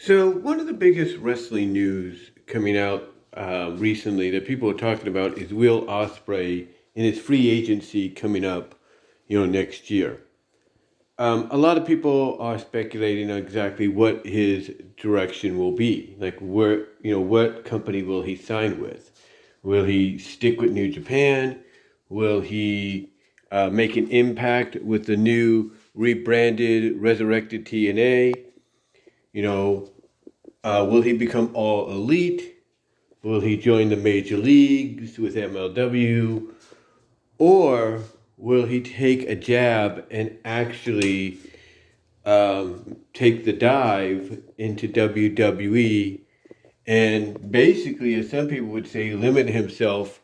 So, one of the biggest wrestling news coming out recently that people are talking about is Will Ospreay and his free agency coming up, next year. A lot of people are speculating on exactly what his direction will be. Like, what company will he sign with? Will he stick with New Japan? Will he make an impact with the new rebranded, resurrected TNA? You know, will he become all elite? Will he join the major leagues with MLW? Or will he take a jab and actually take the dive into WWE and basically, as some people would say, limit himself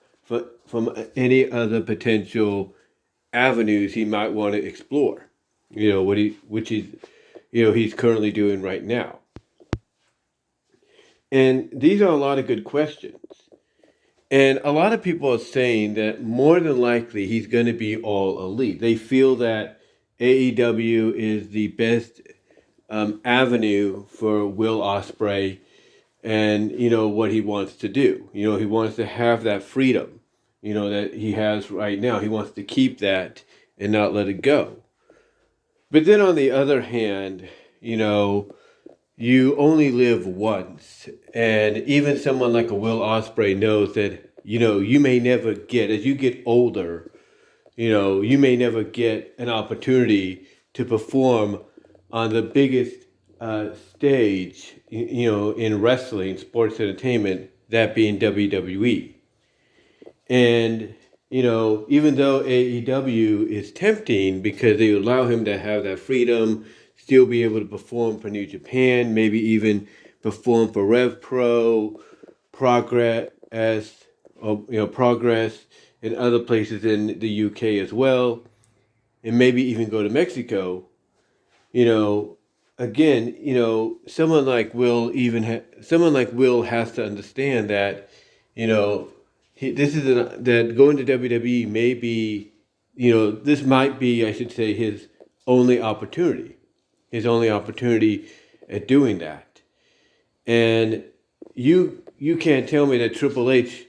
from any other potential avenues he might want to explore? Which is, he's currently doing right now. And these are a lot of good questions. And a lot of people are saying that more than likely he's going to be all elite. They feel that AEW is the best avenue for Will Ospreay and, what he wants to do. He wants to have that freedom, that he has right now. He wants to keep that and not let it go. But then on the other hand, you only live once. And even someone like a Will Ospreay knows that, you may never get, as you get older, you may never get an opportunity to perform on the biggest stage, in wrestling, sports entertainment, that being WWE. And, even though AEW is tempting because they allow him to have that freedom, still be able to perform for New Japan, maybe even perform for Rev Pro, Progress, Progress in other places in the UK as well, and maybe even go to Mexico. Again, someone like Will has to understand that, that going to WWE may be, this might be, I should say, his only opportunity at doing that. And you can't tell me that Triple H,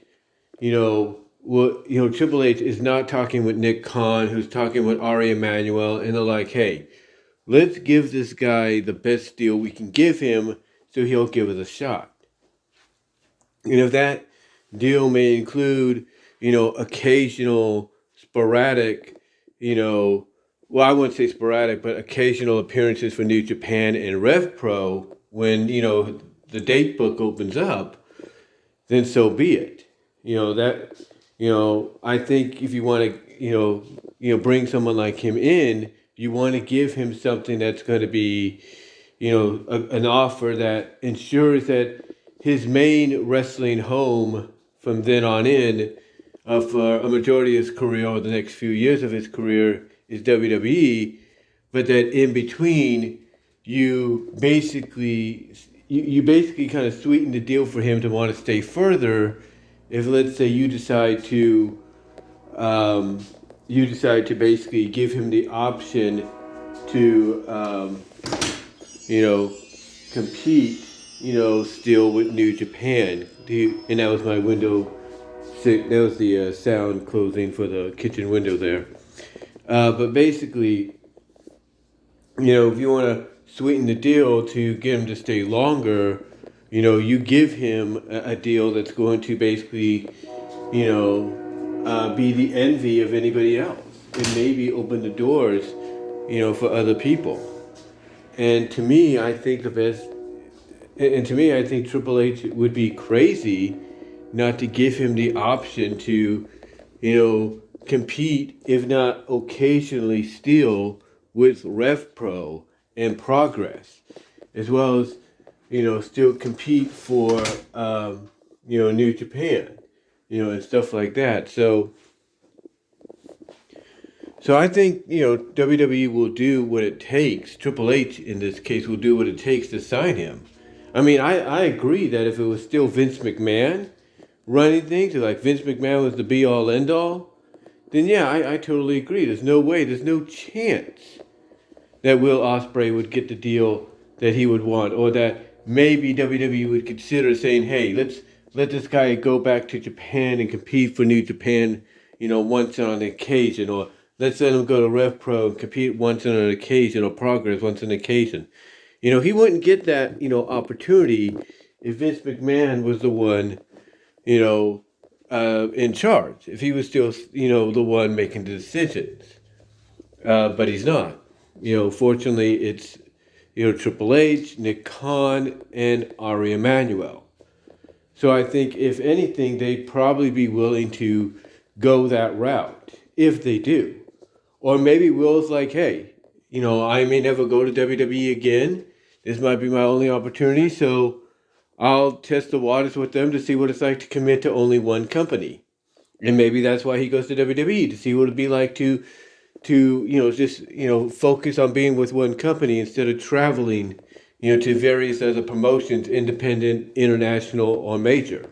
Triple H is not talking with Nick Khan, who's talking with Ari Emanuel, and they're like, hey, let's give this guy the best deal we can give him so he'll give us a shot. And if that deal may include, occasional sporadic, I wouldn't say sporadic, but occasional appearances for New Japan and Rev Pro when, the date book opens up, then so be it. I think if you want to, bring someone like him in, you want to give him something that's going to be, an offer that ensures that his main wrestling home from then on in, for a majority of his career or the next few years of his career, is WWE, but that in between, you basically kind of sweeten the deal for him to want to stay further. If, let's say, you decide to basically give him the option to compete, still with New Japan. And that was my window. That was the sound closing for the kitchen window there. But basically, if you want to sweeten the deal to get him to stay longer, you give him a deal that's going to basically, be the envy of anybody else and maybe open the doors, for other people. And to me, I think I think Triple H would be crazy not to give him the option to, compete, if not occasionally still, with Rev Pro and Progress, as well as, still compete for, New Japan, and stuff like that. So I think, WWE will do what it takes. Triple H, in this case, will do what it takes to sign him. I mean, I agree that if it was still Vince McMahon running things, like Vince McMahon was the be-all, end-all, then yeah, I totally agree. There's no chance that Will Ospreay would get the deal that he would want, or that maybe WWE would consider saying, hey, let's let this guy go back to Japan and compete for New Japan, once on an occasion, or let's let him go to Rev Pro and compete once on an occasion, or Progress once on an occasion. He wouldn't get that, opportunity if Vince McMahon was the one, in charge, if he was still, the one making the decisions. But he's not. Fortunately, it's, Triple H, Nick Khan, and Ari Emanuel. So I think, if anything, they'd probably be willing to go that route, if they do. Or maybe Will's like, hey, I may never go to WWE again. This might be my only opportunity, so I'll test the waters with them to see what it's like to commit to only one company. And maybe that's why he goes to WWE, to see what it'd be like to just, focus on being with one company instead of traveling, to various other promotions, independent, international, or major.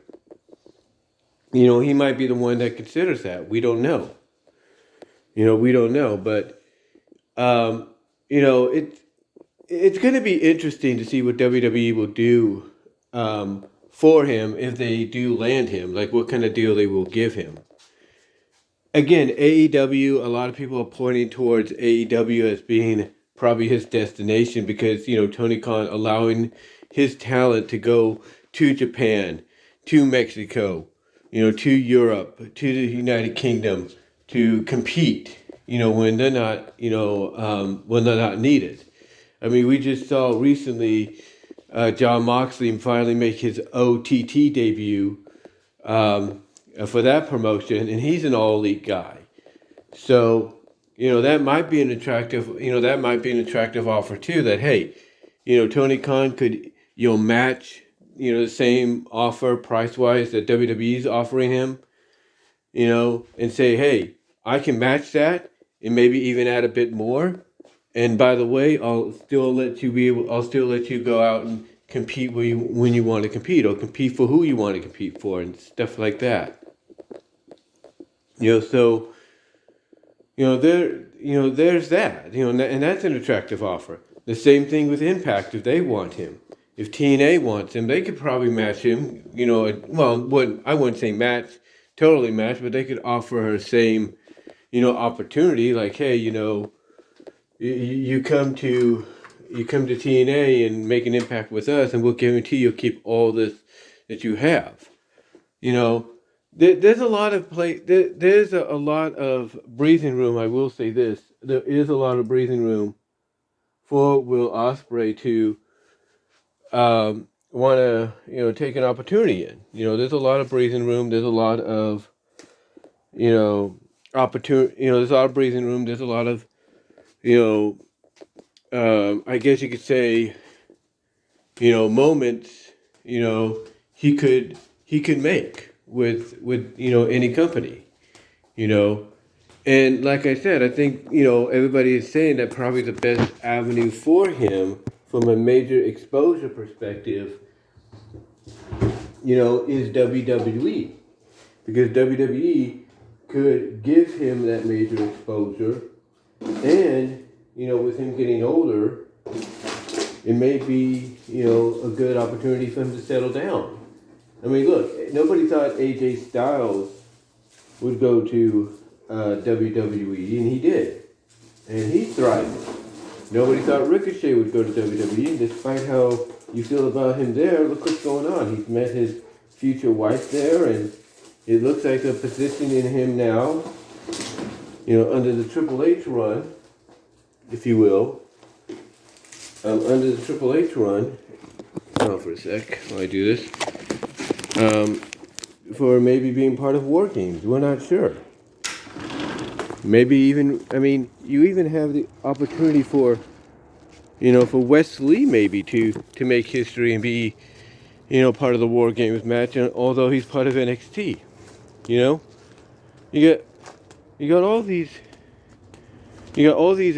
He might be the one that considers that. We don't know. We don't know. But, it's going to be interesting to see what WWE will do for him if they do land him, like what kind of deal they will give him. Again, AEW, a lot of people are pointing towards AEW as being probably his destination because, Tony Khan allowing his talent to go to Japan, to Mexico, to Europe, to the United Kingdom to compete, when they're not, when they're not needed. I mean, we just saw recently Jon Moxley finally make his OTT debut for that promotion, and he's an all-elite guy. So, that might be an attractive, offer too, that, hey, Tony Khan could, match, the same offer price-wise that WWE's offering him, and say, hey, I can match that and maybe even add a bit more. And by the way, I'll still let you go out and compete when you want to compete, or compete for who you want to compete for, and stuff like that. So, there's that, and that's an attractive offer. The same thing with Impact, if they want him. If TNA wants him, they could probably match him, I wouldn't say totally match, but they could offer her same, opportunity, like, hey, you come to TNA and make an impact with us, and we'll guarantee you'll keep all this that you have. There's a lot of there's a lot of breathing room. I will say this: there is a lot of breathing room for Will Ospreay to want to take an opportunity in. There's a lot of breathing room. There's a lot of opportunity. There's a lot of breathing room. There's a lot of I guess you could say, moments, he could make with any company, and like I said, I think, everybody is saying that probably the best avenue for him from a major exposure perspective, is WWE, because WWE could give him that major exposure, and with him getting older, it may be, a good opportunity for him to settle down. I mean, look, nobody thought AJ Styles would go to WWE, and he did. And he's thriving. Nobody thought Ricochet would go to WWE, and despite how you feel about him there, look what's going on. He's met his future wife there, and it looks like a position in him now, under the Triple H run, if you will, under the Triple H run, hold on for a sec while I do this, for maybe being part of War Games. We're not sure. Maybe even, you even have the opportunity for Wes Lee maybe to make history and be, part of the War Games match, although he's part of NXT. You got all these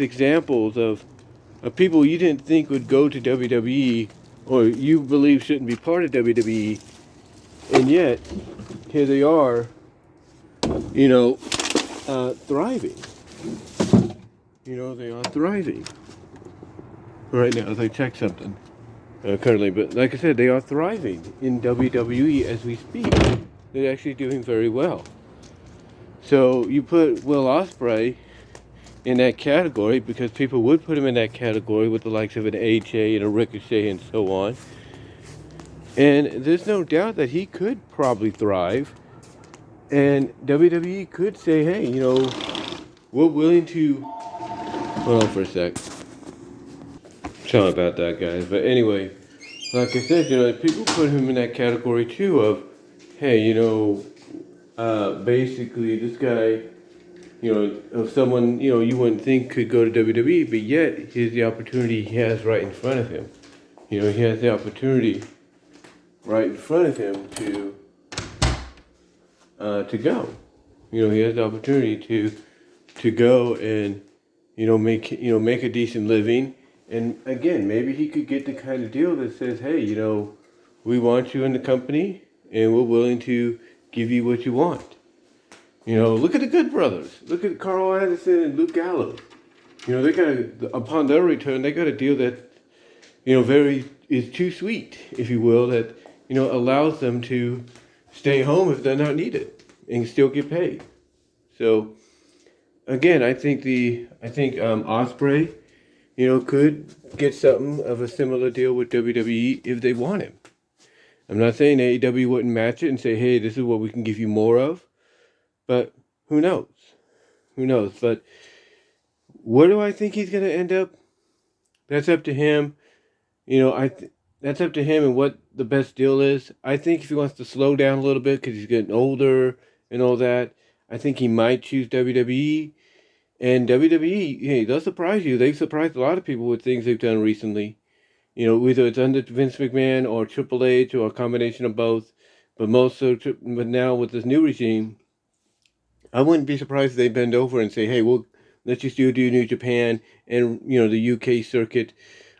examples of people you didn't think would go to WWE, or you believe shouldn't be part of WWE, and yet here they are, thriving. They are thriving right now as I check something. currently. But like I said, they are thriving in WWE as we speak. They're actually doing very well. So you put Will Ospreay in that category because people would put him in that category with the likes of an AJ and a Ricochet and so on. And there's no doubt that he could probably thrive. And WWE could say, hey, we're willing to. Hold on for a sec. Sorry about that, guys. But anyway, like I said, people put him in that category too of, hey, basically this guy, of someone, you wouldn't think could go to WWE, but yet here's the opportunity he has right in front of him. He has the opportunity right in front of him to go. He has the opportunity to go and make a decent living. And again, maybe he could get the kind of deal that says, hey, we want you in the company and we're willing to give you what you want. Look at the Good Brothers. Look at Carl Anderson and Luke Gallows. They upon their return, they got a deal that, is too sweet, if you will, that, allows them to stay home if they're not needed and still get paid. So, again, I think Ospreay, could get something of a similar deal with WWE if they want him. I'm not saying AEW wouldn't match it and say, hey, this is what we can give you more of, but who knows? Who knows? But where do I think he's going to end up? That's up to him. That's up to him and what the best deal is. I think if he wants to slow down a little bit because he's getting older and all that, I think he might choose WWE. And WWE, hey, they'll surprise you. They've surprised a lot of people with things they've done recently. Whether it's under Vince McMahon or Triple H or a combination of both. But but now with this new regime, I wouldn't be surprised if they bend over and say, hey, let's just do New Japan and, the UK circuit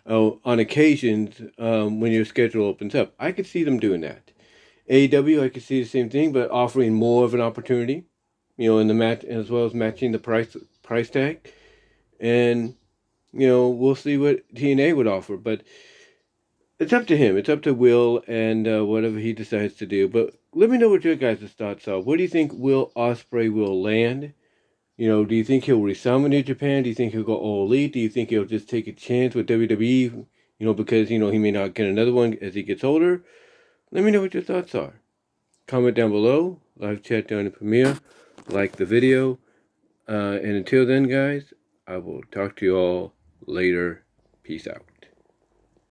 on occasions when your schedule opens up. I could see them doing that. AEW, I could see the same thing, but offering more of an opportunity, in the match, as well as matching the price tag. And, we'll see what TNA would offer. But it's up to him. It's up to Will and whatever he decides to do. But let me know what your guys' thoughts are. Where do you think Will Ospreay will land? Do you think he'll resign with New Japan? Do you think he'll go all elite? Do you think he'll just take a chance with WWE? Because, he may not get another one as he gets older. Let me know what your thoughts are. Comment down below. Live chat during the premiere. Like the video. And until then, guys, I will talk to you all later. Peace out.